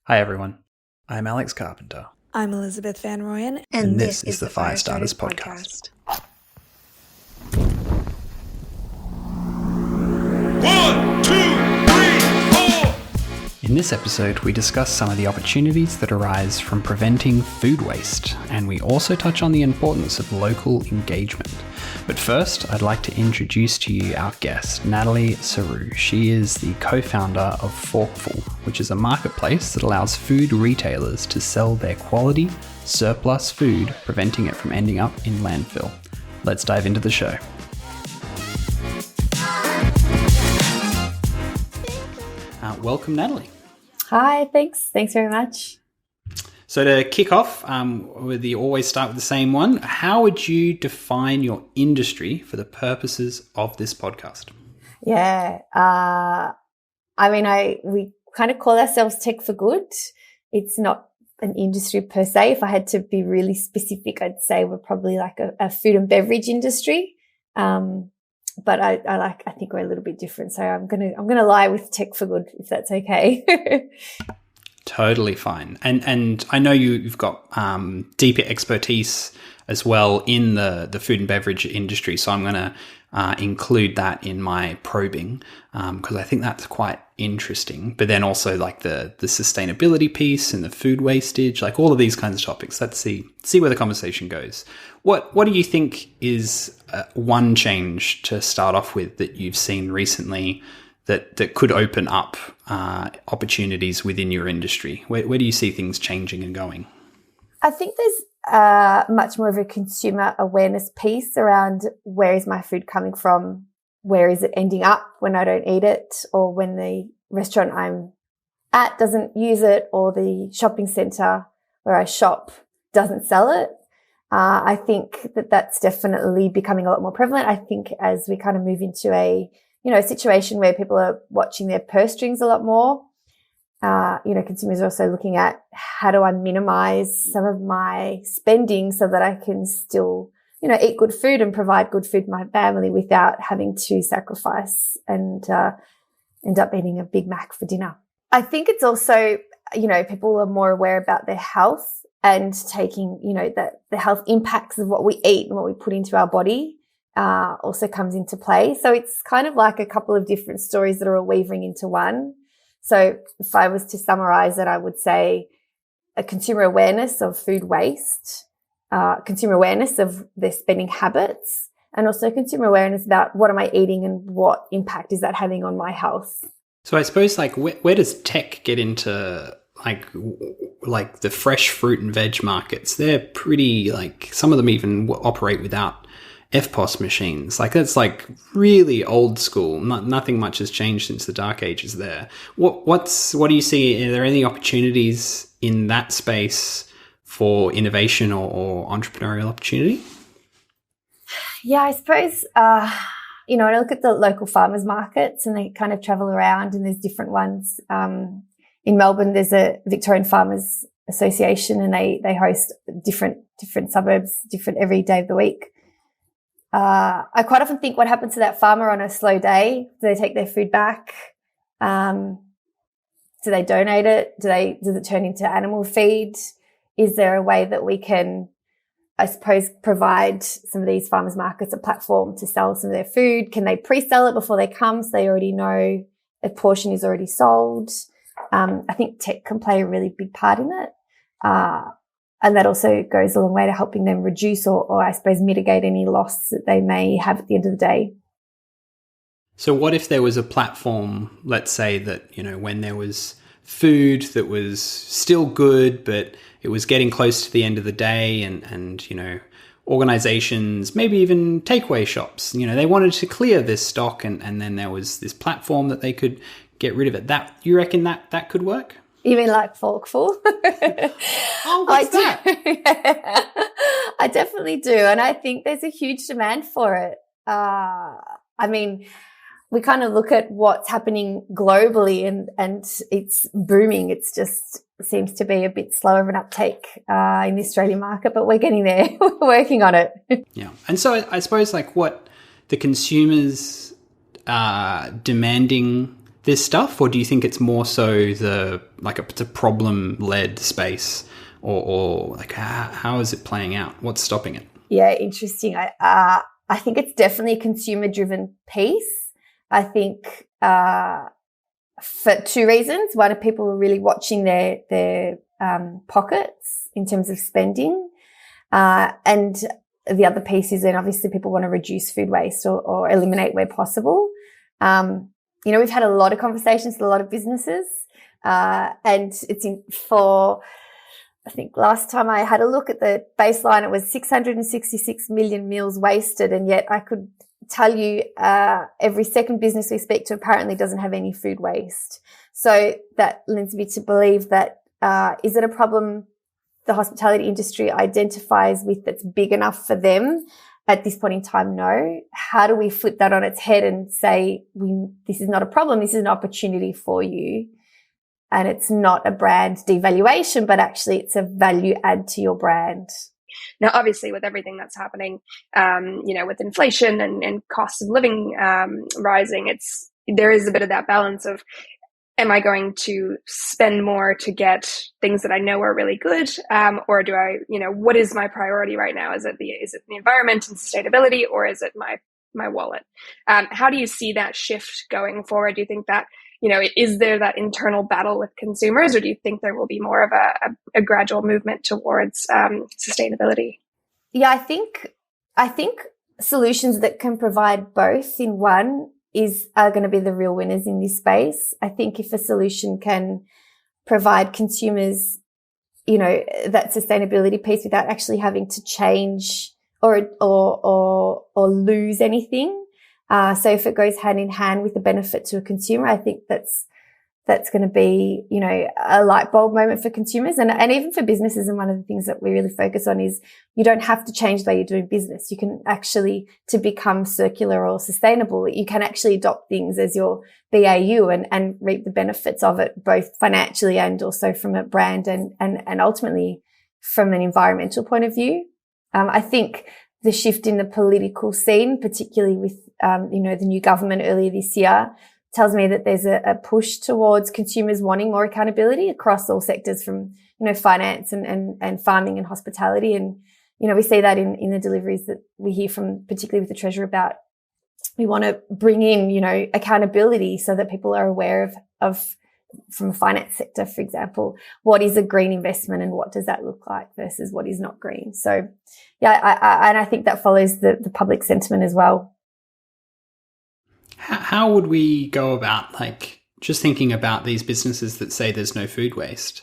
Hi everyone, I'm Alex Carpenter. I'm Elizabeth Van Royen. And this is the Firestarters Podcast. 1, 2, 3, 4. In this episode, we discuss some of the opportunities that arise from preventing food waste, and we also touch on the importance of local engagement. But first, I'd like to introduce to you our guest, Natalie Sarau. She is the co-founder of Forkful, which is a marketplace that allows food retailers to sell their quality, surplus food, preventing it from ending up in landfill. Let's dive into the show. Welcome, Natalie. Hi, thanks. Thanks very much. So to kick off, we always start with the same one. How would you define your industry for the purposes of this podcast? Yeah. We kind of call ourselves Tech for Good. It's not an industry per se. If I had to be really specific, I'd say we're probably like a food and beverage industry. But I think we're a little bit different. So I'm gonna lie with Tech for Good, if that's okay. Totally fine. And I know you've got deeper expertise as well in the food and beverage industry. So I'm going to include that in my probing because I think that's quite interesting. But then also like the sustainability piece and the food wastage, like all of these kinds of topics. Let's see where the conversation goes. What do you think is one change to start off with that you've seen recently that could open up opportunities within your industry? Where do you see things changing and going? I think there's much more of a consumer awareness piece around where is my food coming from, where is it ending up when I don't eat it, or when the restaurant I'm at doesn't use it, or the shopping centre where I shop doesn't sell it. I think that's definitely becoming a lot more prevalent. I think as we kind of move into a situation where people are watching their purse strings a lot more. Consumers are also looking at how do I minimize some of my spending so that I can still, eat good food and provide good food to my family without having to sacrifice and end up eating a Big Mac for dinner. I think it's also, people are more aware about their health and taking, the health impacts of what we eat and what we put into our body. Also comes into play. So it's kind of like a couple of different stories that are all weaving into one. So if I was to summarize it, I would say a consumer awareness of food waste, consumer awareness of their spending habits, and also consumer awareness about what am I eating and what impact is that having on my health. So I suppose like where does tech get into like the fresh fruit and veg markets? They're pretty some of them even operate without FPOS machines. That's really old school. Nothing much has changed since the dark ages there. What do you see? Are there any opportunities in that space for innovation or entrepreneurial opportunity? Yeah, I suppose, when I look at the local farmers markets and they kind of travel around and there's different ones. In Melbourne, there's a Victorian Farmers Association and they host different suburbs, different every day of the week. I quite often think what happens to that farmer on a slow day? Do they take their food back? Do they donate it? Does it turn into animal feed? Is there a way that we can, I suppose, provide some of these farmers markets a platform to sell some of their food? Can they pre-sell it before they come so they already know a portion is already sold? I think tech can play a really big part in it. And that also goes a long way to helping them reduce or I suppose mitigate any loss that they may have at the end of the day. So what if there was a platform, let's say that, when there was food that was still good, but it was getting close to the end of the day and organizations, maybe even takeaway shops, they wanted to clear this stock and then there was this platform that they could get rid of it. That you reckon that could work? You mean like Forkful? Oh, what's that? Yeah. I definitely do. And I think there's a huge demand for it. We kind of look at what's happening globally and it's booming. It's just seems to be a bit slower of an uptake in the Australian market, but we're getting there. We're working on it. Yeah. And so I suppose what the consumers are demanding this stuff, or do you think it's more so it's a problem-led space, or like how is it playing out? What's stopping it? Yeah, interesting. I think it's definitely a consumer-driven piece. I think for two reasons. One, people are really watching their pockets in terms of spending, and the other piece is then obviously people want to reduce food waste or eliminate where possible. We've had a lot of conversations with a lot of businesses, and I think last time I had a look at the baseline, it was 666 million meals wasted, and yet I could tell you every second business we speak to apparently doesn't have any food waste. So that leads me to believe that is it a problem the hospitality industry identifies with that's big enough for them at this point in time? No. How do we flip that on its head and say this is not a problem, this is an opportunity for you, and it's not a brand devaluation, but actually it's a value add to your brand? Now, obviously, with everything that's happening, with inflation and cost of living rising, there is a bit of that balance of, am I going to spend more to get things that I know are really good, or do I, what is my priority right now? Is it the environment and sustainability, or is it my wallet? How do you see that shift going forward? Do you think that is there that internal battle with consumers, or do you think there will be more of a gradual movement towards sustainability? Yeah, I think solutions that can provide both in one are going to be the real winners in this space. I think if a solution can provide consumers, that sustainability piece without actually having to change or lose anything. So if it goes hand in hand with the benefit to a consumer, I think that's going to be, a light bulb moment for consumers and even for businesses. And one of the things that we really focus on is you don't have to change the way you're doing business. You can actually, to become circular or sustainable, you can actually adopt things as your BAU and reap the benefits of it, both financially and also from a brand and ultimately from an environmental point of view. I think the shift in the political scene, particularly with, the new government earlier this year, tells me that there's a push towards consumers wanting more accountability across all sectors, from, finance and farming and hospitality. And, we see that in the deliveries that we hear from, particularly with the Treasurer, about we want to bring in, accountability so that people are aware of from a finance sector, for example, what is a green investment and what does that look like versus what is not green. So, yeah, I think that follows the public sentiment as well. How would we go about, just thinking about these businesses that say there's no food waste?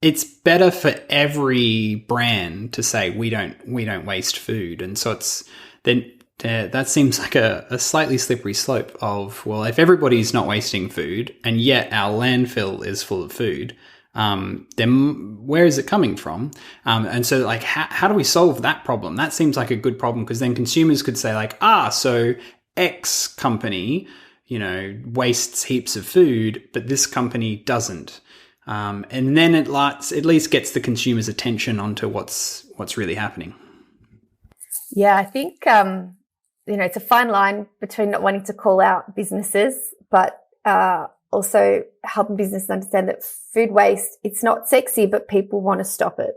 It's better for every brand to say we don't waste food, and so that seems like a slightly slippery slope of, well, if everybody's not wasting food and yet our landfill is full of food, then where is it coming from? And so how do we solve that problem? That seems like a good problem, because then consumers could say so X company, wastes heaps of food, but this company doesn't. And then it at least gets the consumer's attention onto what's really happening. Yeah, I think, it's a fine line between not wanting to call out businesses, but also helping businesses understand that food waste, it's not sexy, but people want to stop it.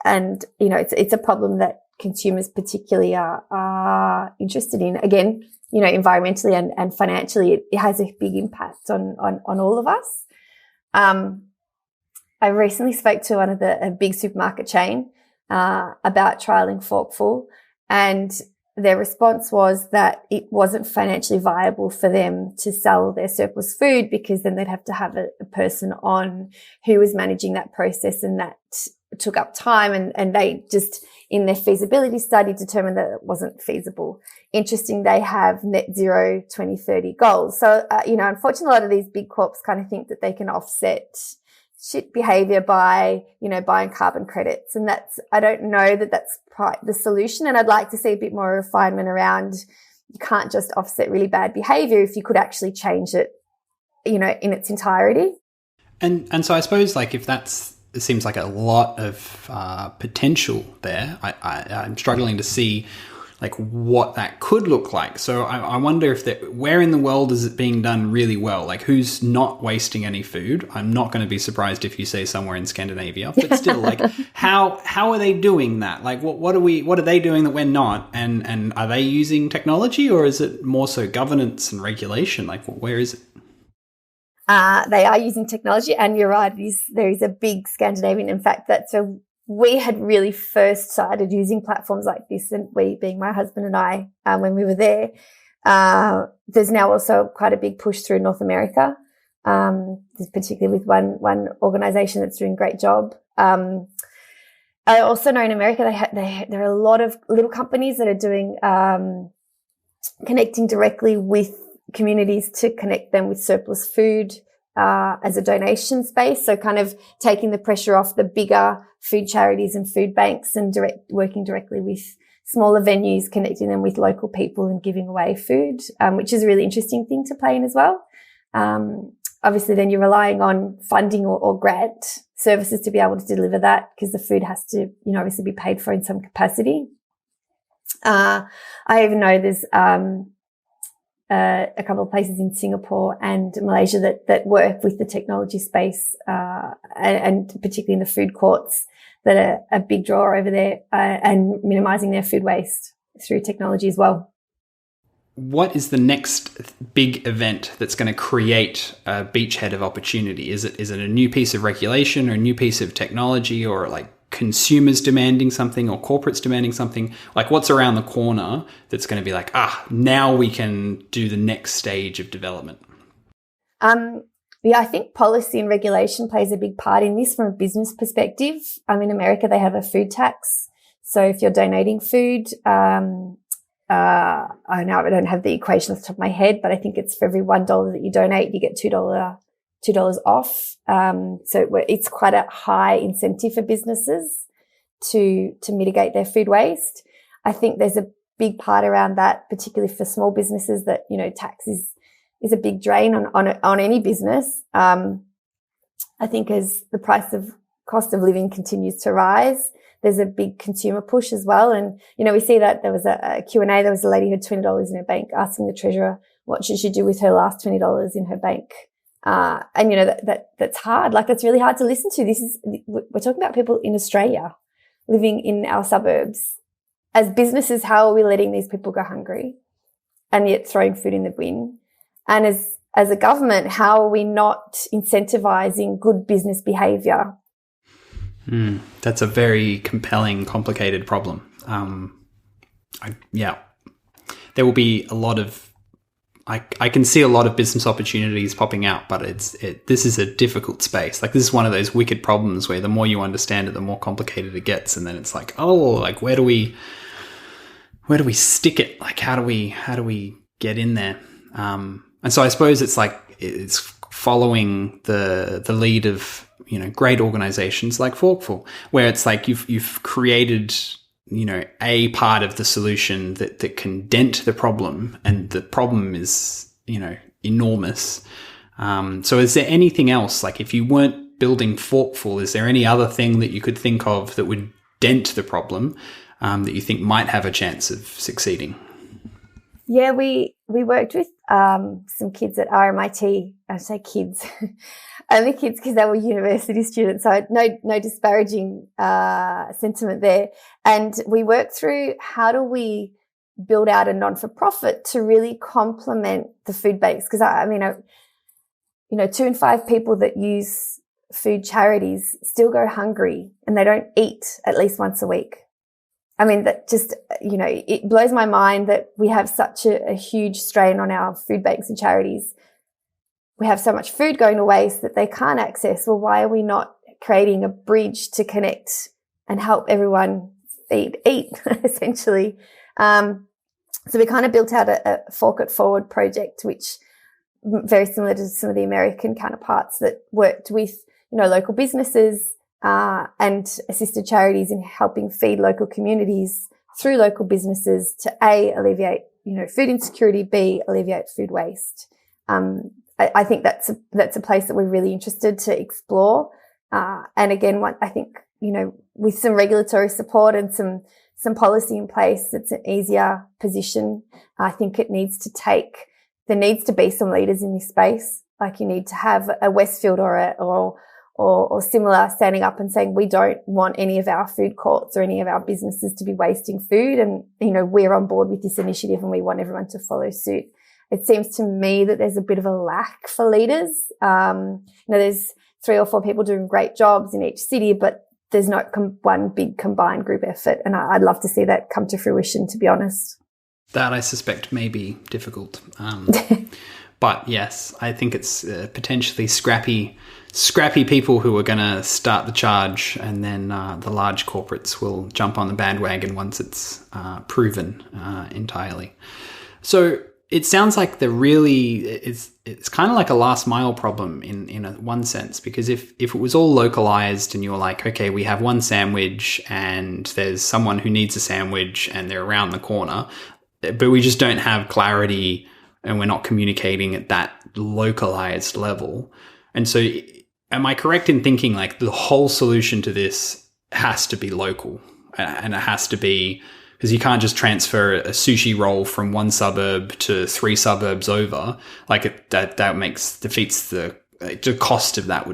And, it's a problem that consumers particularly are interested in. Again, environmentally and financially, it has a big impact on all of us. I recently spoke to a big supermarket chain about trialing Forkful, and their response was that it wasn't financially viable for them to sell their surplus food, because then they'd have to have a person on who was managing that process, and that took up time, and they just, in their feasibility study, determined that it wasn't feasible. Interesting, they have net zero 2030 goals. So, unfortunately, a lot of these big corps kind of think that they can offset shit behavior by, buying carbon credits. And I don't know that that's the solution. And I'd like to see a bit more refinement around, you can't just offset really bad behavior if you could actually change it, in its entirety. And so I suppose if it seems like a lot of potential there. I'm struggling to see like what that could look like. So I wonder if where in the world is it being done really well? Like who's not wasting any food? I'm not going to be surprised if you say somewhere in Scandinavia, but still, like how are they doing that? Like what are they doing that we're not? And are they using technology, or is it more so governance and regulation? Like where is it? They are using technology, and you're right. There is a big Scandinavian. In fact, we had really first started using platforms like this, and we, being my husband and I, when we were there. There's now also quite a big push through North America, particularly with one organisation that's doing a great job. I also know in America there are a lot of little companies that are doing connecting directly with communities to connect them with surplus food as a donation space. So kind of taking the pressure off the bigger food charities and food banks, and working directly with smaller venues, connecting them with local people and giving away food, which is a really interesting thing to play in as well. Obviously then you're relying on funding or grant services to be able to deliver that, because the food has to, obviously be paid for in some capacity. I even know there's a couple of places in Singapore and Malaysia that work with the technology space, and particularly in the food courts, that are a big draw over there, and minimising their food waste through technology as well. What is the next big event that's going to create a beachhead of opportunity? Is it a new piece of regulation, or a new piece of technology, or like consumers demanding something, or corporates demanding something? Like what's around the corner that's going to be like, now we can do the next stage of development? I think policy and regulation plays a big part in this from a business perspective. In America, they have a food tax. So if you're donating food, I don't have the equation off the top of my head, but I think it's for every $1 that you donate, you get $2 off. So it's quite a high incentive for businesses to mitigate their food waste. I think there's a big part around that, particularly for small businesses, that, tax is a big drain on any business. I think as the cost of living continues to rise, there's a big consumer push as well. And, we see that there was a Q&A, there was a lady who had $20 in her bank asking the treasurer what should she do with her last $20 in her bank. And that's hard. Like, that's really hard to listen to. We're talking about people in Australia living in our suburbs. As businesses, how are we letting these people go hungry and yet throwing food in the bin? And as a government, how are we not incentivizing good business behavior? That's a very compelling, complicated problem. There will be a lot of, I can see a lot of business opportunities popping out, but this is a difficult space. Like, this is one of those wicked problems where the more you understand it, the more complicated it gets. And then it's like, where do we stick it? Like, how do we get in there? And so I suppose it's following the lead of, great organizations like Forkful, where it's like you've created, a part of the solution that can dent the problem, and the problem is, enormous. So is there anything else, like if you weren't building Forkful, is there any other thing that you could think of that would dent the problem, that you think might have a chance of succeeding? Yeah, we worked with some kids at RMIT. I say kids, only kids because they were university students. So no disparaging sentiment there. And we worked through how do we build out a non-for-profit to really complement the food banks. Because 2 in 5 people that use food charities still go hungry, and they don't eat at least once a week. That just, it blows my mind that we have such a huge strain on our food banks and charities. We have so much food going to waste that they can't access. Well, why are we not creating a bridge to connect and help everyone eat essentially? So we kind of built out a Fork It Forward project, which very similar to some of the American counterparts that worked with, local businesses, and assisted charities in helping feed local communities through local businesses to A, alleviate, food insecurity, B, alleviate food waste. I think that's a place that we're really interested to explore. And again, I think, with some regulatory support and some some policy in place. It's an easier position. I think there needs to be some leaders in this space. Like you need to have a Westfield or similar standing up and saying, we don't want any of our food courts or any of our businesses to be wasting food. And, we're on board with this initiative and we want everyone to follow suit. It seems to me that there's a bit of a lack for leaders. There's 3 or 4 people doing great jobs in each city, but there's not one big combined group effort. And I'd love to see that come to fruition, to be honest. That I suspect may be difficult. But yes, I think it's potentially scrappy people who are going to start the charge, and then the large corporates will jump on the bandwagon once it's proven entirely. So it sounds like it's kind of like a last mile problem in one sense, because if it was all localized and you're like, okay, we have one sandwich and there's someone who needs a sandwich and they're around the corner, but we just don't have clarity and we're not communicating at that localized level. And so am I correct in thinking like the whole solution to this has to be local, and it has to be, because you can't just transfer a sushi roll from one suburb to 3 suburbs over. Like that defeats the cost of that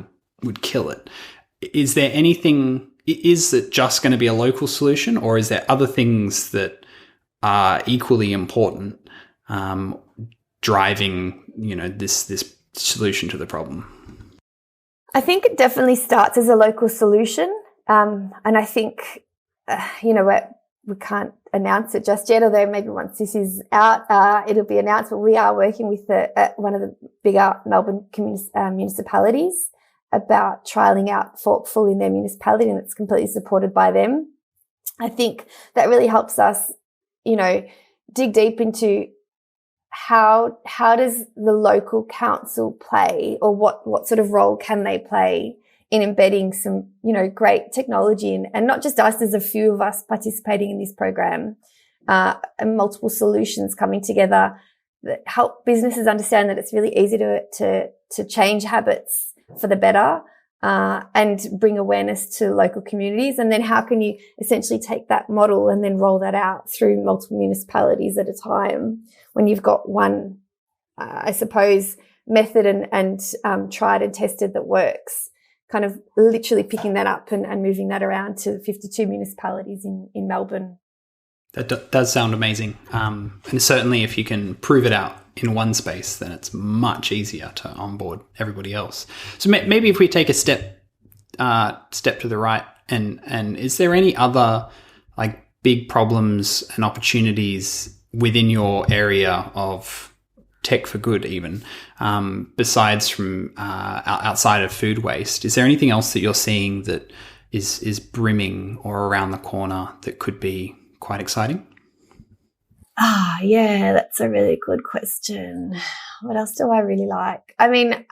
would kill it. Is it just going to be a local solution, or is there other things that are equally important driving, this solution to the problem? I think it definitely starts as a local solution. And I think, we can't announce it just yet, although maybe once this is out, it'll be announced. But we are working with one of the bigger Melbourne municipalities about trialling out Forkful in their municipality, and it's completely supported by them. I think that really helps us, dig deep into how does the local council play, or what sort of role can they play in embedding some, great technology and not just us, there's a few of us participating in this program, and multiple solutions coming together that help businesses understand that it's really easy to change habits for the better, and bring awareness to local communities. And then how can you essentially take that model and then roll that out through multiple municipalities at a time when you've got one, I suppose, method and tried and tested that works, kind of literally picking that up and moving that around to 52 municipalities in Melbourne. That does sound amazing. And certainly if you can prove it out in one space, then it's much easier to onboard everybody else. So maybe if we take a step to the right, and is there any other like big problems and opportunities within your area of tech for good, even besides from outside of food waste? Is there anything else that you're seeing that is brimming or around the corner that could be quite exciting? Yeah, that's a really good question. What else do I really like? I mean,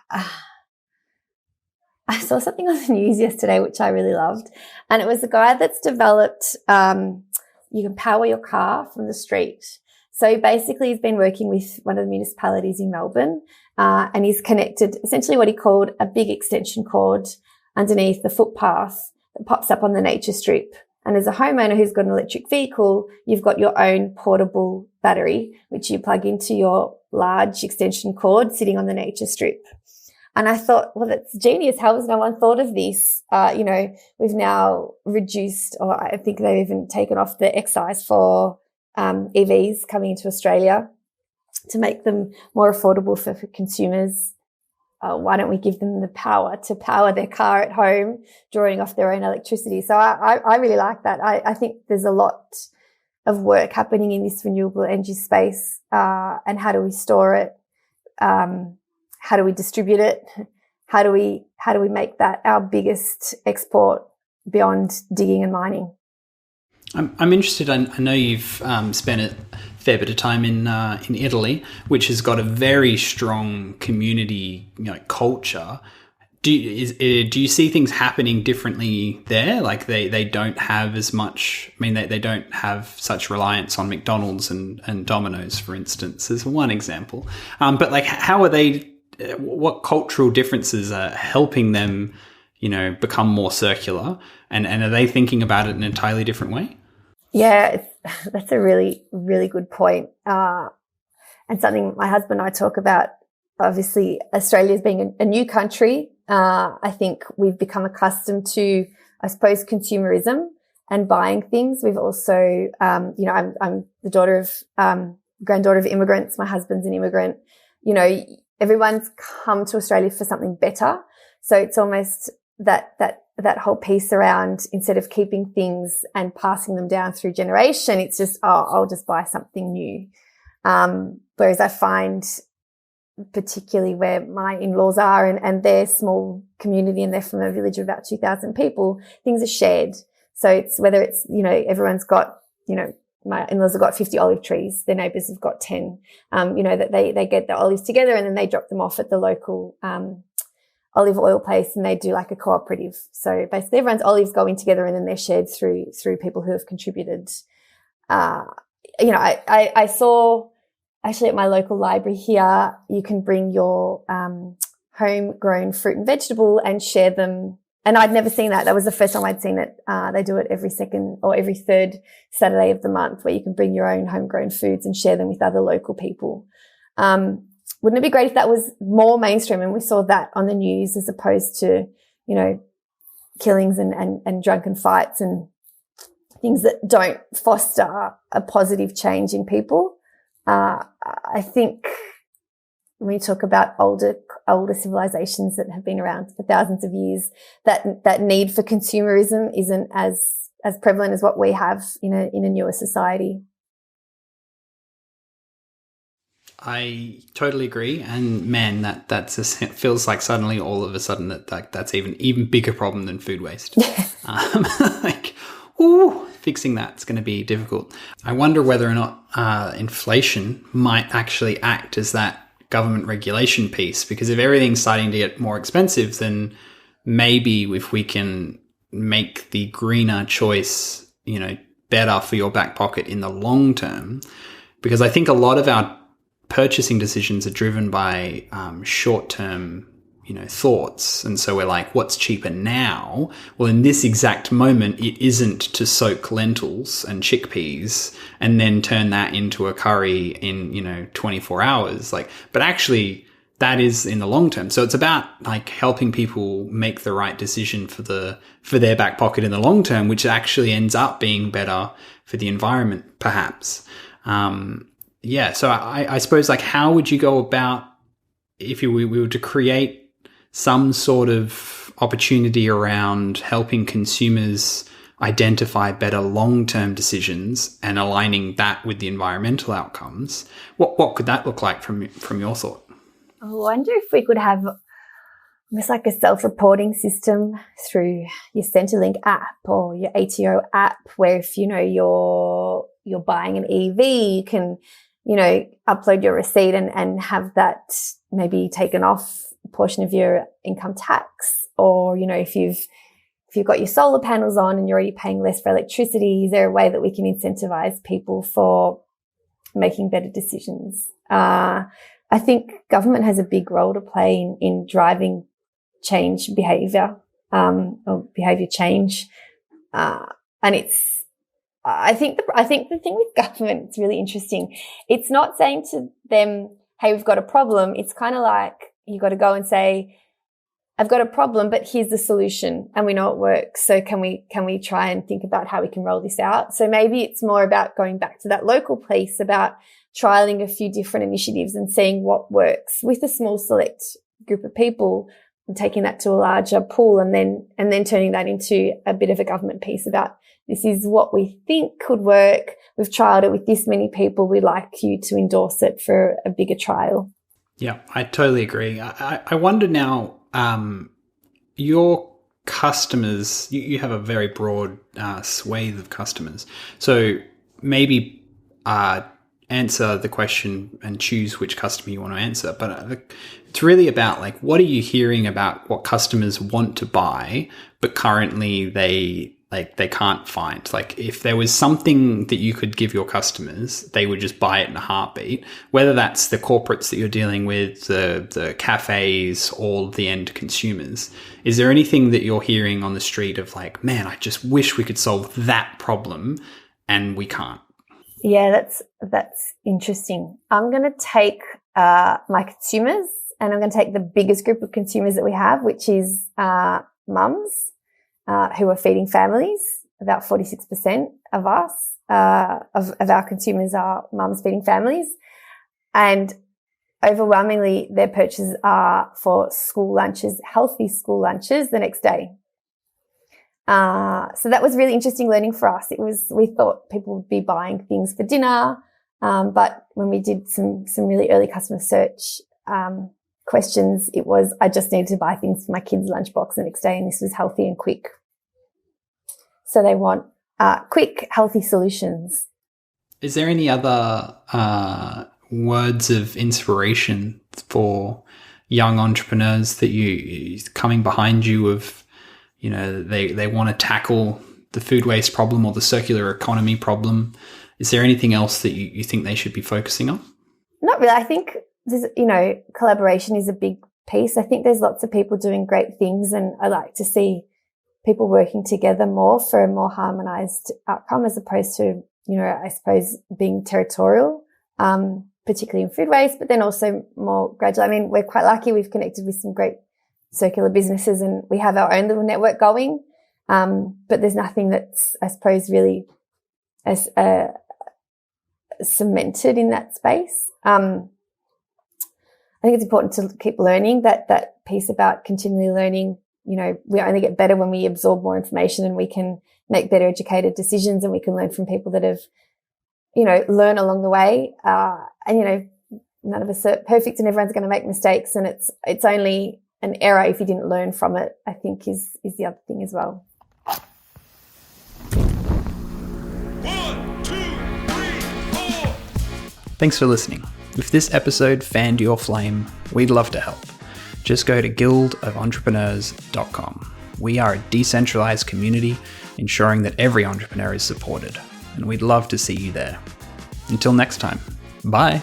I saw something on the news yesterday which I really loved, and it was a guy that's developed you can power your car from the street. So basically he's been working with one of the municipalities in Melbourne, and he's connected essentially what he called a big extension cord underneath the footpath that pops up on the nature strip. And as a homeowner who's got an electric vehicle, you've got your own portable battery, which you plug into your large extension cord sitting on the nature strip. And I thought, well, that's genius. How has no one thought of this? We've now reduced, or I think they've even taken off the excise for EVs coming into Australia to make them more affordable for consumers. Why don't we give them the power to power their car at home, drawing off their own electricity? So I really like that. I think there's a lot of work happening in this renewable energy space, and how do we store it? How do we distribute it? How do we make that our biggest export beyond digging and mining? I'm interested. I know you've spent a fair bit of time in Italy, which has got a very strong community culture. Do you see things happening differently there? Like they don't have as much. I mean, they don't have such reliance on McDonald's and Domino's, for instance, as one example. But like, how are they? What cultural differences are helping them, become more circular? And are they thinking about it in an entirely different way? Yeah, that's a really, really good point. And something my husband and I talk about. Obviously, Australia being a new country, I think we've become accustomed to, I suppose, consumerism and buying things. We've also, I'm the granddaughter of immigrants. My husband's an immigrant. Everyone's come to Australia for something better. So it's almost that whole piece around, instead of keeping things and passing them down through generation, it's just, I'll just buy something new. Whereas I find, particularly where my in-laws are and their small community, and they're from a village of about 2,000 people, things are shared. So it's whether it's, everyone's got, my in-laws have got 50 olive trees, their neighbours have got 10, that they get the olives together and then they drop them off at the local olive oil place, and they do like a cooperative. So basically everyone's olives go in together and then they're shared through people who have contributed. I saw actually at my local library here, you can bring your homegrown fruit and vegetable and share them. And I'd never seen that. That was the first time I'd seen it. They do it every second or every third Saturday of the month, where you can bring your own homegrown foods and share them with other local people. Wouldn't it be great if that was more mainstream and we saw that on the news, as opposed to, killings and drunken fights and things that don't foster a positive change in people? I think when we talk about older civilizations that have been around for thousands of years, that need for consumerism isn't as prevalent as what we have in a newer society. I totally agree, and man, it feels like suddenly all of a sudden that's even bigger problem than food waste. Fixing that's going to be difficult. I wonder whether or not inflation might actually act as that government regulation piece, because if everything's starting to get more expensive, then maybe if we can make the greener choice, better for your back pocket in the long term, because I think a lot of our purchasing decisions are driven by short-term thoughts. And so we're like, what's cheaper now? Well, in this exact moment, it isn't to soak lentils and chickpeas and then turn that into a curry in, 24 hours. But actually that is in the long term. So it's about helping people make the right decision for their back pocket in the long term, which actually ends up being better for the environment, perhaps. So I suppose, how would you go about, if we were to create some sort of opportunity around helping consumers identify better long-term decisions and aligning that with the environmental outcomes? What could that look like from your thought? I wonder if we could have almost like a self-reporting system through your Centrelink app or your ATO app, where if you're buying an EV, you can upload your receipt and have that maybe taken off a portion of your income tax. Or, if you've got your solar panels on and you're already paying less for electricity, is there a way that we can incentivize people for making better decisions? I think government has a big role to play in driving change behavior, or behavior change. And I think the thing with government, it's really interesting. It's not saying to them, hey, we've got a problem. It's kind of like you got to go and say, I've got a problem, but here's the solution and we know it works. So can we try and think about how we can roll this out? So maybe it's more about going back to that local piece, about trialing a few different initiatives and seeing what works with a small select group of people, and taking that to a larger pool, and then turning that into a bit of a government piece about, this is what we think could work. We've trialed it with this many people. We'd like you to endorse it for a bigger trial. Yeah, I totally agree. I wonder now, your customers, you have a very broad swathe of customers. So maybe answer the question and choose which customer you want to answer. But it's really about what are you hearing about what customers want to buy, but currently they can't find. If there was something that you could give your customers, they would just buy it in a heartbeat, whether that's the corporates that you're dealing with, the cafes, or the end consumers. Is there anything that you're hearing on the street of man, I just wish we could solve that problem? and we can't? Yeah, that's interesting. I'm going to take my consumers, and I'm going to take the biggest group of consumers that we have, which is mums who are feeding families. About 46% of us, of our consumers are mums feeding families. And overwhelmingly, their purchases are for school lunches, healthy school lunches the next day. So that was really interesting learning for us. We thought people would be buying things for dinner. But when we did some really early customer search, questions, it was, I just needed to buy things for my kids' lunchbox the next day, and this was healthy and quick. So they want quick, healthy solutions. Is there any other words of inspiration for young entrepreneurs that you coming behind you of, they want to tackle the food waste problem or the circular economy problem? Is there anything else that you think they should be focusing on? Not really. I think there's, collaboration is a big piece. I think there's lots of people doing great things, and I like to see people working together more for a more harmonized outcome as opposed to, I suppose being territorial, particularly in food waste, but then also more gradual. I mean, we're quite lucky. We've connected with some great circular businesses and we have our own little network going. But there's nothing that's, I suppose, really as cemented in that space. I think it's important to keep learning that piece about continually learning. We only get better when we absorb more information, and we can make better educated decisions, and we can learn from people that have, learn along the way. And, none of us are perfect and everyone's going to make mistakes, and it's only an error if you didn't learn from it, I think is the other thing as well. 1, 2, 3, 4. Thanks for listening. If this episode fanned your flame, we'd love to help. Just go to guildoфentrepreneurs.com. We are a decentralized community ensuring that every entrepreneur is supported, and we'd love to see you there. Until next time, bye.